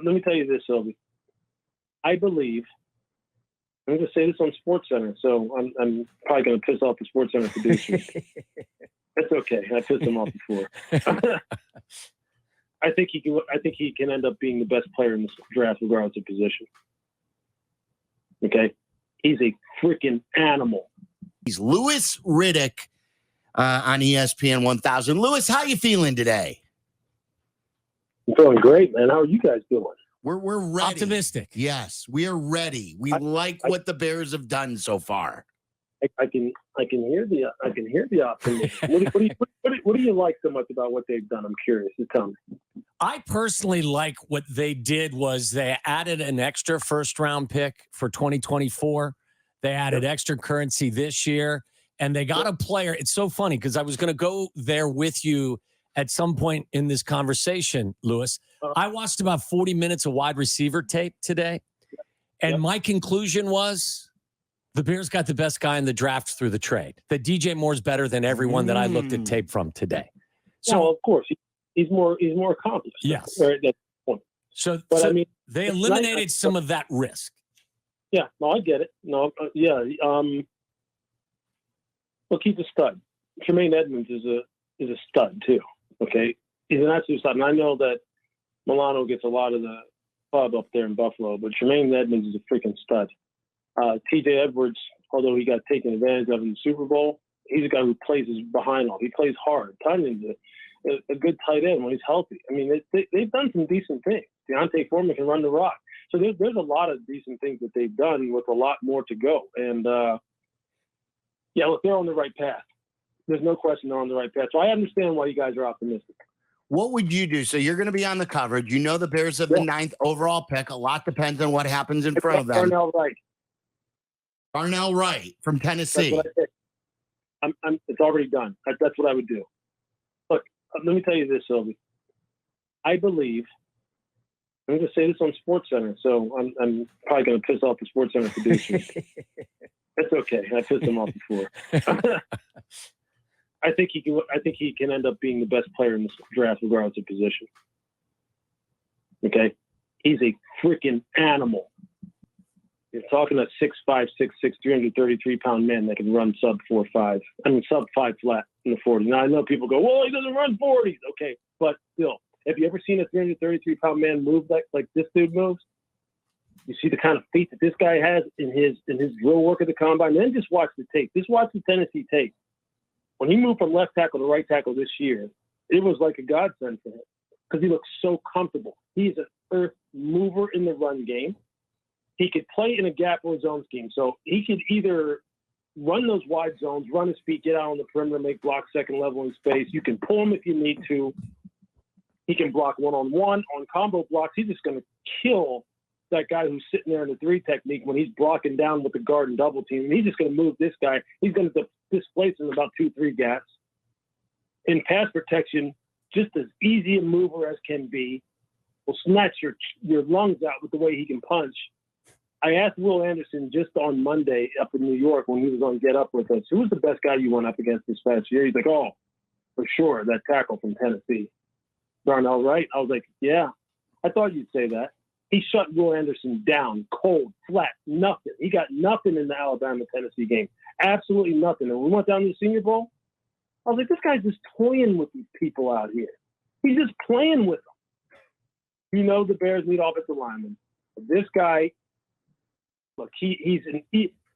let me tell you this, Silvy. I believe, I'm going to say this on SportsCenter, so I'm probably going to piss off the SportsCenter producers. That's okay. I pissed them off before. I think he can end up being the best player in this draft, regardless of position. Okay, he's a freaking animal. He's Louis Riddick on ESPN 1000. Louis, how you feeling today? I'm feeling great, man. How are you guys doing? We're ready. Optimistic. Yes, we are ready. We like what the Bears have done so far. I can hear the optimism. What do you like so much about what they've done? I'm curious. You tell me. I personally like what they did was they added an extra first-round pick for 2024. They added extra currency this year, and they got a player. It's so funny because I was going to go there with you at some point in this conversation, Louis. I watched about 40 minutes of wide receiver tape today, and my conclusion was the Bears got the best guy in the draft through the trade. That DJ Moore's better than everyone that I looked at tape from today. So, of course, he's more accomplished. Yes. Right, that's the point. So I mean, they eliminated some of that risk. Yeah, no, I get it. No, look, he's a stud. Tremaine Edmonds is a stud too. Okay, he's an absolute stud, and I know that Milano gets a lot of the pub up there in Buffalo, but Tremaine Edmonds is a freaking stud. T.J. Edwards, although he got taken advantage of in the Super Bowl, he's a guy who plays behind all. He plays hard. Tunney's a good tight end when he's healthy. I mean, they've done some decent things. Deontay Foreman can run the rock. So there's a lot of decent things that they've done with a lot more to go. And, look, they're on the right path. There's no question they're on the right path. So I understand why you guys are optimistic. What would you do? So you're going to be on the coverage. You know the Bears have the 9th overall pick. A lot depends on what happens in front of them. Darnell Wright from Tennessee. That's what I think. It's already done. That's what I would do. Look, let me tell you this, Silvy. I believe, I'm going to say this on SportsCenter, so I'm probably going to piss off the SportsCenter producers. That's okay. I pissed them off before. I think he can end up being the best player in this draft, regardless of position. Okay, he's a freaking animal. You're talking a 6'5", 6'6", 333-pound man that can run sub 4.5. I mean, sub 5 flat in the 40s. Now, I know people go, well, he doesn't run 40s. Okay, but still, have you ever seen a 333-pound man move like this dude moves? You see the kind of feet that this guy has in his drill work at the combine. Then just watch the tape. Just watch the Tennessee tape. When he moved from left tackle to right tackle this year, it was like a godsend for him because he looks so comfortable. He's an earth mover in the run game. He could play in a gap or zone scheme. So he could either run those wide zones, run his feet, get out on the perimeter, make blocks second level in space. You can pull him if you need to. He can block one-on-one, on combo blocks. He's just going to kill that guy who's sitting there in the 3 technique when he's blocking down with the guard and double team. He's just going to move this guy. He's going to displace him about 2-3 gaps. In pass protection, just as easy a mover as can be. Will snatch your lungs out with the way he can punch. I asked Will Anderson just on Monday up in New York when he was on Get Up with us, who was the best guy you went up against this past year? He's like, oh, for sure, that tackle from Tennessee. Darnell Wright? I was like, yeah, I thought you'd say that. He shut Will Anderson down, cold, flat, nothing. He got nothing in the Alabama-Tennessee game. Absolutely nothing. And when we went down to the Senior Bowl, I was like, this guy's just toying with these people out here. He's just playing with them. You know the Bears need offensive linemen. This guy, look,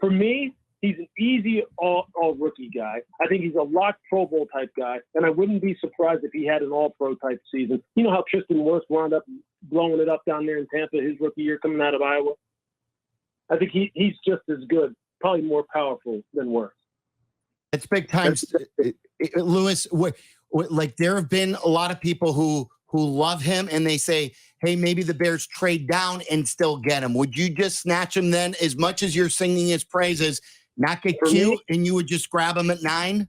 for me, he's an easy all rookie guy. I think he's a locked Pro Bowl type guy, and I wouldn't be surprised if he had an all-pro type season. You know how Tristan Wirfs wound up blowing it up down there in Tampa his rookie year coming out of Iowa? I think he's just as good, probably more powerful than Wirfs. It's big time. Louis, like there have been a lot of people who love him and they say, hey, maybe the Bears trade down and still get him. Would you just snatch him then, as much as you're singing his praises, not get cute, and you would just grab him at 9?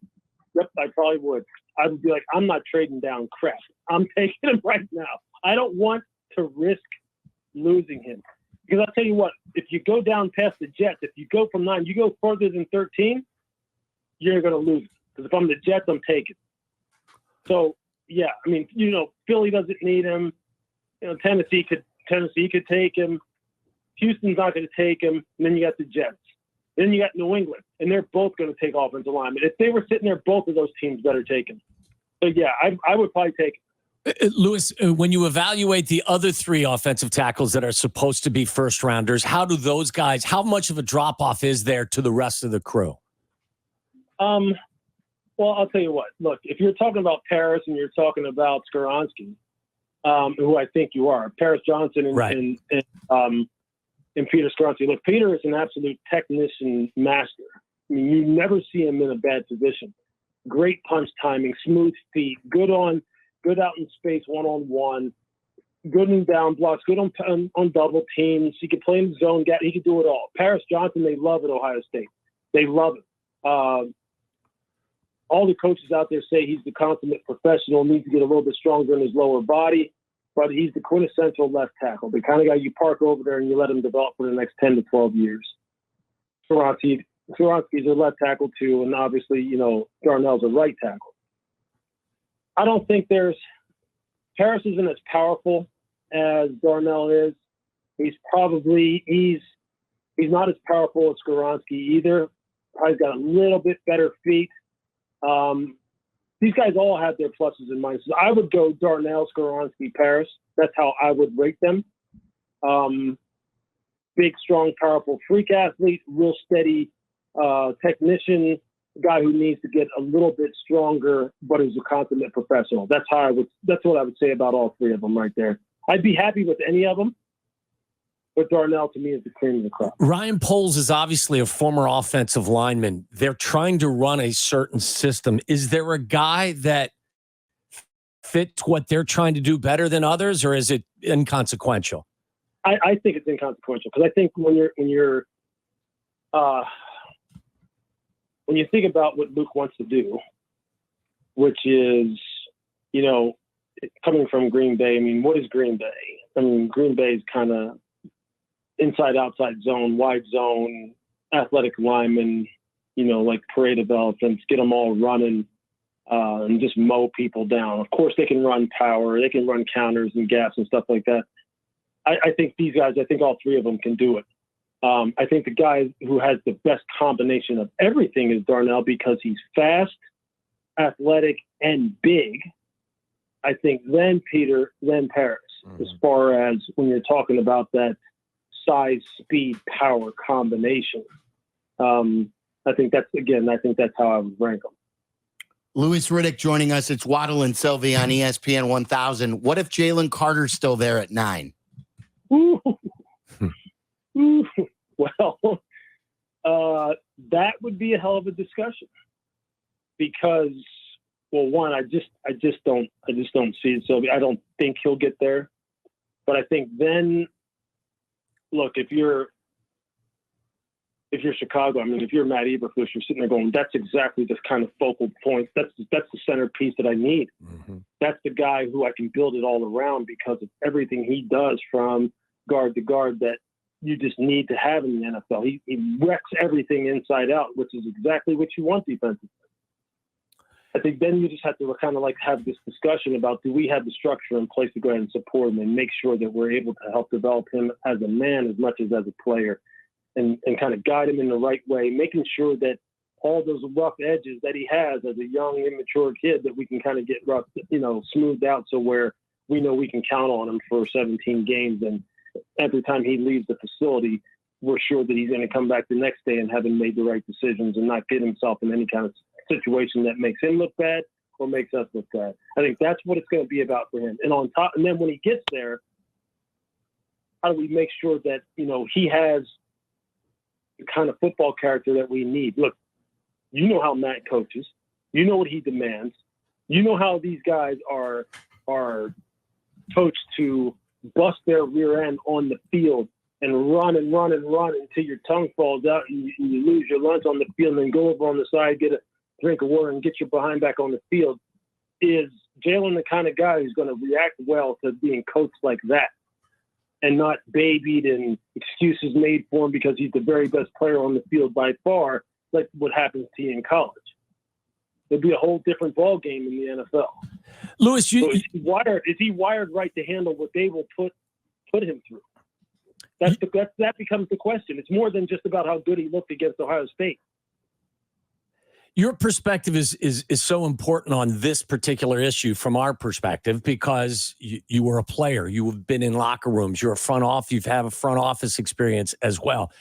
Yep, I probably would. I would be like, I'm not trading down crap. I'm taking him right now. I don't want to risk losing him. Because I'll tell you what, if you go down past the Jets, if you go from 9, you go further than 13, you're going to lose. Because if I'm the Jets, I'm taking. So, yeah, I mean, Philly doesn't need him. Tennessee could Tennessee could take him. Houston's not going to take him. And then you got the Jets. Then you got New England, and they're both going to take offensive linemen. If they were sitting there, both of those teams better take him. So, yeah, I would probably take him. Louis, when you evaluate the other three offensive tackles that are supposed to be first rounders, how do those guys, how much of a drop off is there to the rest of the crew? Well, I'll tell you what. Look, if you're talking about Paris and you're talking about Skoronski, who I think you are, Paris Johnson and Peter Skoronski. Look, Peter is an absolute technician master. I mean, you never see him in a bad position. Great punch timing, smooth feet, good out in space one-on-one, good in down blocks, good on double teams. He could play in the zone. He could do it all. Paris Johnson, they love at Ohio State. They love it. All the coaches out there say he's the consummate professional, needs to get a little bit stronger in his lower body, but he's the quintessential left tackle, the kind of guy you park over there and you let him develop for the next 10 to 12 years. Skoronski's a left tackle too, and obviously, Darnell's a right tackle. I don't think Paris isn't as powerful as Darnell is. He's not as powerful as Skoronski either. Probably got a little bit better feet. These guys all have their pluses and minuses. I would go Darnell, Skoronski, Paris. That's how I would rate them. Big, strong, powerful freak athlete, real steady technician, guy who needs to get a little bit stronger, but is a consummate professional. That's what I would say about all three of them right there. I'd be happy with any of them, but Darnell to me is the cream of the crop. Ryan Poles is obviously a former offensive lineman. They're trying to run a certain system. Is there a guy that fits what they're trying to do better than others, or is it inconsequential? I think it's inconsequential because I think when you think about what Luke wants to do, which is, coming from Green Bay, I mean, what is Green Bay? I mean, Green Bay is kind of inside, outside zone, wide zone, athletic linemen, like parade of elephants, get them all running and just mow people down. Of course, they can run power. They can run counters and gaps and stuff like that. I think these guys, all three of them can do it. I think the guy who has the best combination of everything is Darnell because he's fast, athletic, and big. I think then Peter, then Paris, as far as when you're talking about that size, speed, power combination. I think that's how I would rank them. Louis Riddick joining us. It's Waddle and Silvy on ESPN 1000. What if Jalen Carter's still there at 9? Ooh. Well, that would be a hell of a discussion because, well, one, I just don't see it. So I don't think he'll get there. But I think then, look, if you're Chicago, I mean, if you're Matt Eberflus, you're sitting there going, that's exactly the kind of focal point. That's the centerpiece that I need. Mm-hmm. That's the guy who I can build it all around because of everything he does from guard to guard that you just need to have in the NFL. He wrecks everything inside out, which is exactly what you want defensively. I think then you just have to kind of like have this discussion about, do we have the structure in place to go ahead and support him and make sure that we're able to help develop him as a man as much as a player and kind of guide him in the right way, making sure that all those rough edges that he has as a young, immature kid that we can kind of get rough, smoothed out so where we know we can count on him for 17 games. And every time he leaves the facility, we're sure that he's going to come back the next day and having made the right decisions and not get himself in any kind of situation that makes him look bad or makes us look bad. I think that's what it's going to be about for him. And on top, and then when he gets there, how do we make sure that, he has the kind of football character that we need? Look, you know how Matt coaches. You know what he demands. You know how these guys are coached to bust their rear end on the field and run until your tongue falls out and you lose your lunch on the field and then go over on the side, get a drink of water and get your behind back on the field. Is Jalen the kind of guy who's going to react well to being coached like that and not babied and excuses made for him because he's the very best player on the field by far, like what happens to you in college? It'd be a whole different ball game in the NFL. Louis, is he wired right to handle what they will put put him through? That becomes the question. It's more than just about how good he looked against Ohio State. Your perspective is so important on this particular issue from our perspective because you were a player. You have been in locker rooms. You're a front office. You've had a front office experience as well.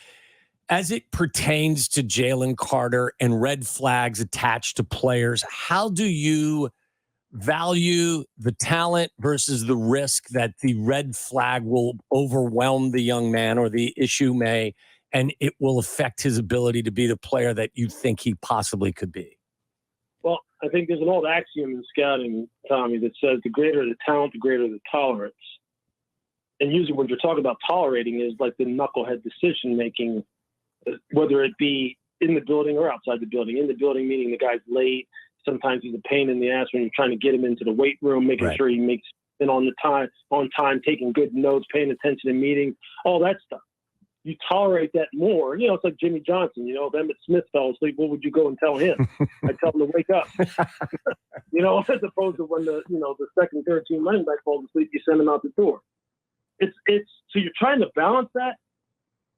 As it pertains to Jalen Carter and red flags attached to players, how do you value the talent versus the risk that the red flag will overwhelm the young man or the issue may, and it will affect his ability to be the player that you think he possibly could be? Well, I think there's an old axiom in scouting, Tommy, that says the greater the talent, the greater the tolerance. And usually when you're talking about tolerating is like the knucklehead decision-making, whether it be in the building or outside the building. In the building, meaning the guy's late. Sometimes he's a pain in the ass when you're trying to get him into the weight room, making sure he makes it on time, taking good notes, paying attention in meetings, all that stuff. You tolerate that more. You know, it's like Jimmy Johnson. You know, if Emmitt Smith fell asleep, what would you go and tell him? I tell him to wake up. You know, as opposed to when the second, third team running back falls asleep, you send him out the door. It's so you're trying to balance that.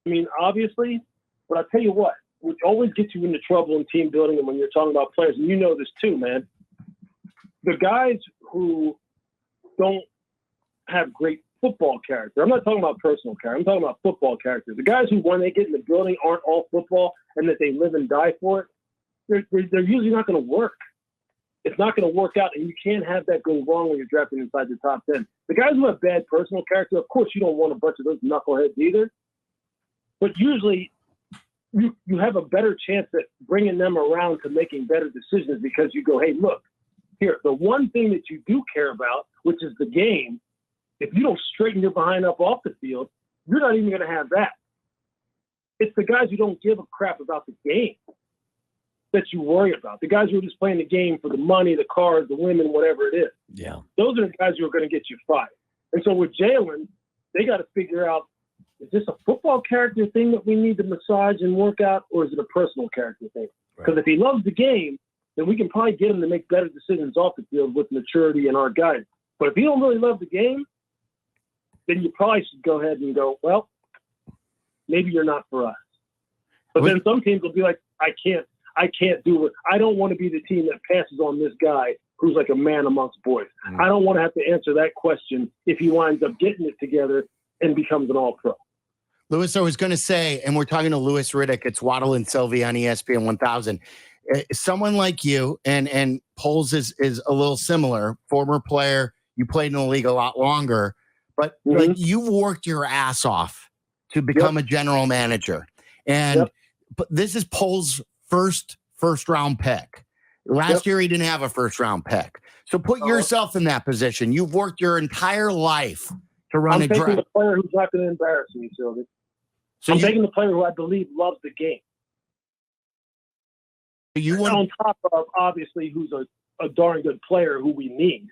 I mean, obviously, but I'll tell you what, which always gets you into trouble in team building and when you're talking about players, and you know this too, man. The guys who don't have great football character. I'm not talking about personal character. I'm talking about football character. The guys who, when they get in the building, aren't all football and that they live and die for it, they're usually not going to work. It's not going to work out, and you can't have that go wrong when you're drafting inside the top 10. The guys who have bad personal character, of course, you don't want a bunch of those knuckleheads either. But usually you have a better chance at bringing them around to making better decisions because you go, hey, look, here, the one thing that you do care about, which is the game, if you don't straighten your behind up off the field, you're not even going to have that. It's the guys who don't give a crap about the game that you worry about. The guys who are just playing the game for the money, the cars, the women, whatever it is. Yeah. Those are the guys who are going to get you fired. And so with Jalen, they got to figure out, is this a football character thing that we need to massage and work out, or is it a personal character thing? Because if he loves the game, then we can probably get him to make better decisions off the field with maturity and our guidance. But if he don't really love the game, then you probably should go ahead and go, well, maybe you're not for us. But then some teams will be like, I can't do it. I don't want to be the team that passes on this guy who's like a man amongst boys. I don't want to have to answer that question if he winds up getting it together and becomes an all-pro. Louis, I was going to say, and we're talking to Louis Riddick, it's Waddle and Silvy on ESPN 1000. Someone like you, and Poles is a little similar, former player, you played in the league a lot longer, but like you've worked your ass off to become a general manager. And but this is Poles' first round pick. Last year, he didn't have a first round pick. So put yourself in that position. You've worked your entire life to run a draft. I'm taking the player who's not going to embarrass me, Sylvie. So I'm taking the player who I believe loves the game. On top of, obviously, who's a darn good player who we need.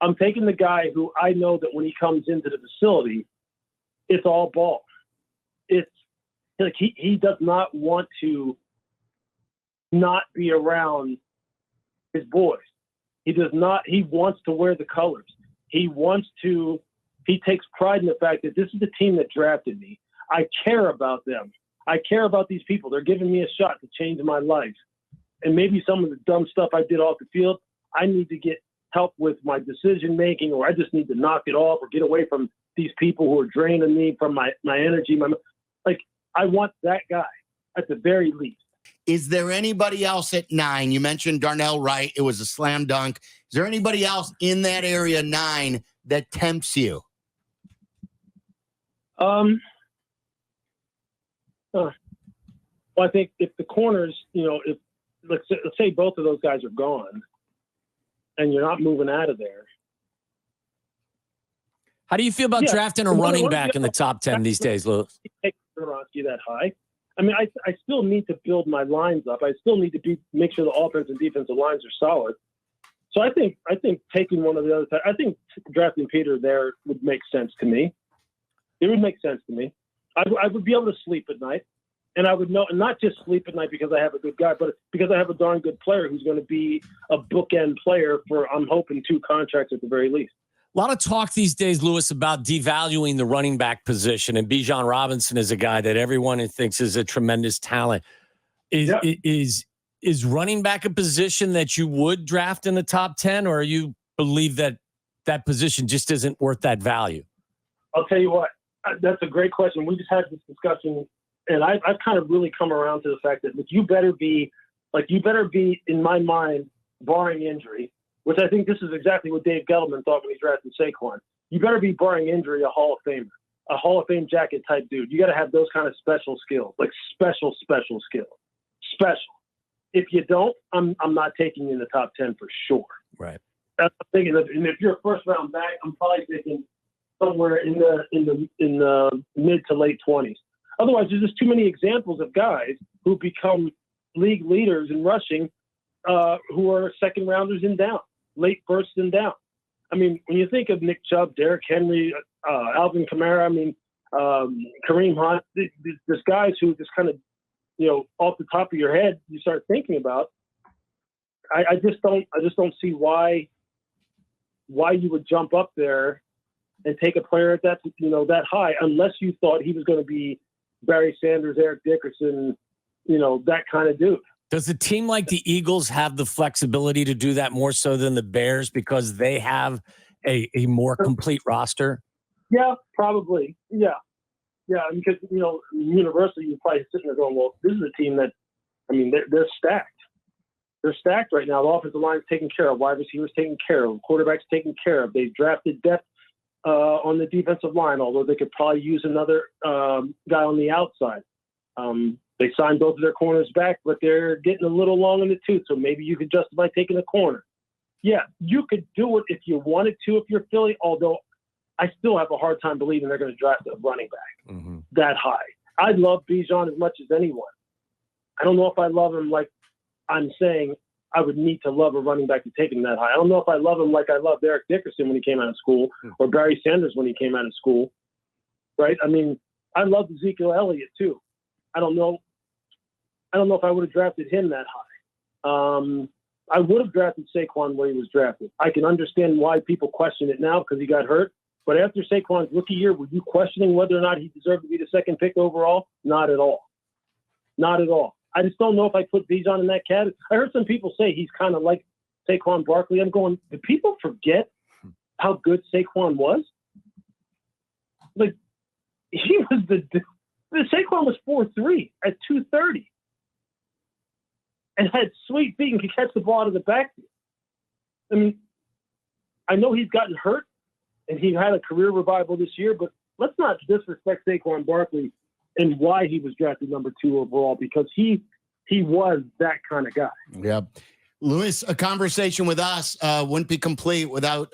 I'm taking the guy who I know that when he comes into the facility, it's all ball. It's like he does not want to not be around his boys. He does not. He wants to wear the colors. He takes pride in the fact that this is the team that drafted me. I care about them. I care about these people. They're giving me a shot to change my life. And maybe some of the dumb stuff I did off the field, I need to get help with my decision making, or I just need to knock it off or get away from these people who are draining me from my energy. I want that guy at the very least. Is there anybody else at 9? You mentioned Darnell Wright. It was a slam dunk. Is there anybody else in that area 9 that tempts you? Well, I think if the corners, if let's say both of those guys are gone and you're not moving out of there. How do you feel about drafting a running back in the top 10 these days, Lou? That high. I mean, I still need to build my lines up. I still need to make sure the offense and defensive lines are solid. So I think taking one of the other, I think drafting Peter there would make sense to me. It would make sense to me. I would be able to sleep at night, and I would know, and not just sleep at night because I have a good guy, but because I have a darn good player who's going to be a bookend player for, I'm hoping, 2 contracts at the very least. A lot of talk these days, Lewis, about devaluing the running back position, and Bijan Robinson is a guy that everyone thinks is a tremendous talent. Is running back a position that you would draft in the top 10, or you believe that that position just isn't worth that value? I'll tell you what, that's a great question. We just had this discussion, and I've kind of really come around to the fact that you better be, in my mind, barring injury, which I think this is exactly what Dave Gettleman thought when he drafted Saquon. You better be, barring injury, a Hall of Famer, a Hall of Fame jacket type dude. You got to have those kind of special skills, like special skills. Special. If you don't, I'm not taking you in the top 10 for sure. Right. That's what I'm thinking. And if you're a first round back, I'm probably thinking somewhere in the mid to late 20s. Otherwise, there's just too many examples of guys who become league leaders in rushing, who are second rounders and down, late first and down. I mean, when you think of Nick Chubb, Derrick Henry, Alvin Kamara, Kareem Hunt, there's guys who just kind of, off the top of your head, you start thinking about. I just don't see why you would jump up there and take a player at that high, unless you thought he was going to be Barry Sanders, Eric Dickerson, that kind of dude. Does a team like the Eagles have the flexibility to do that more so than the Bears because they have a more complete roster? Yeah, probably. Yeah. Yeah, because, universally, you're probably sitting there going, well, this is a team that, they're stacked. They're stacked right now. The offensive line's taken care of. Wide receivers taken care of. Quarterbacks taken care of. They've drafted depth on the defensive line, although they could probably use another guy on the outside. They signed both of their corners back, but they're getting a little long in the tooth, so maybe you could justify taking a corner. Yeah, you could do it if you wanted to if you're Philly, although I still have a hard time believing they're going to draft a running back that high. I love Bijan as much as anyone. I don't know if I love him like I'm saying I would need to love a running back to take him that high. I don't know if I love him like I loved Eric Dickerson when he came out of school or Barry Sanders when he came out of school, right? I loved Ezekiel Elliott too. I don't know if I would have drafted him that high. I would have drafted Saquon where he was drafted. I can understand why people question it now because he got hurt. But after Saquon's rookie year, were you questioning whether or not he deserved to be the second pick overall? Not at all. Not at all. I just don't know if I put Bijan in that category. I heard some people say he's kind of like Saquon Barkley. I'm going, do people forget how good Saquon was? Like, he was Saquon was 4'3" at 230 and had sweet feet and could catch the ball out of the backfield. I know he's gotten hurt and he had a career revival this year, but let's not disrespect Saquon Barkley and why he was drafted number 2 overall, because he was that kind of guy. Yeah. Lewis, a conversation with us wouldn't be complete without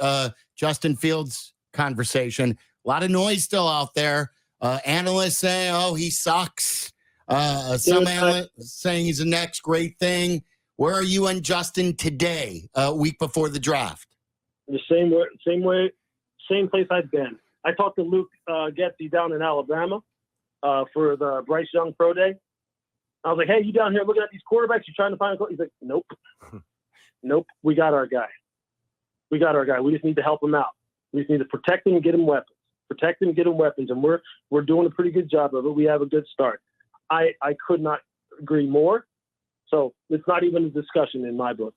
Justin Fields' conversation. A lot of noise still out there. Analysts saying, oh, he sucks. Some analysts saying he's the next great thing. Where are you and Justin today, a week before the draft? The same place I've been. I talked to Luke Getsy down in Alabama for the Bryce Young Pro Day. I was like, hey, you down here looking at these quarterbacks? You trying to find a quarterback? He's like, nope. Nope. We got our guy. We just need to help him out. We just need to protect him and get him weapons. And we're doing a pretty good job of it. We have a good start. I could not agree more. So it's not even a discussion in my book.